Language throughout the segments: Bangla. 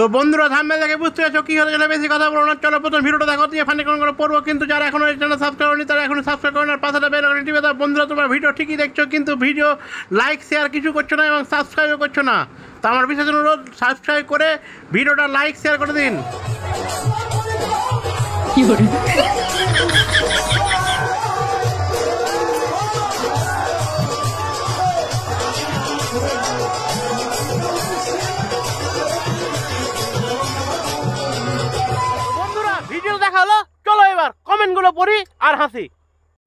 তো বন্ধুরা থাম্বনেল দেখে বুঝতে পারছো কি হলো, বেশি কথা বলো না, চলো প্রথম ভিডিওটা দেখো দিয়ে ফানি কোন করে পড়বো। কিন্তু যারা এখনো এই চ্যানেল সাবস্ক্রাইব করেনি তারা এখনো সাবস্ক্রাইব করেন আর পাশে বেল আইকনটি টিপে দাও। বন্ধুরা তোমরা ভিডিও ঠিকই দেখছো কিন্তু ভিডিও লাইক শেয়ার কিছু করছো না এবং সাবস্ক্রাইবও করছো না। তো আমার বিশেষ অনুরোধ সাবস্ক্রাইব করে ভিডিওটা লাইক শেয়ার করে দিন। দেখা হলো, চলো এবার কমেন্ট গুলো পড়ি আর হাসি।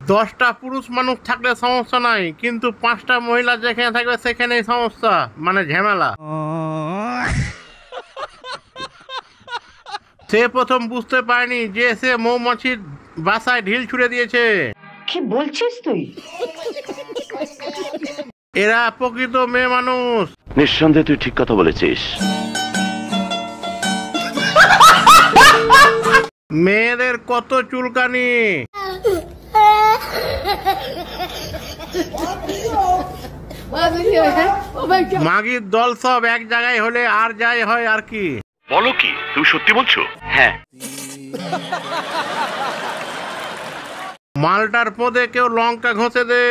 10টা পুরুষ মানুষ থাকলে সমস্যা নাই, কিন্তু 5টা মহিলা যেখানে থাকবে সেখানেই সমস্যা, মানে ঝামেলা। সে প্রথম বুঝতে পারেনি যে সে মৌমাছির বাসায় ঢিল ছুড়ে দিয়েছে। কি বলছিস তুই? এরা প্রকৃত মেয়ে মানুষ। নিঃসন্দেহে তুই ঠিক কথা বলেছিস। মেয়েদের কত চুলকানি, মাগির দল সব এক জায়গায় হলে আর যাই হয় আর কি। বলো কি, তুমি সত্যি বলছো? হ্যাঁ। মালটার পদে কেউ লঙ্কা ঘষে দে।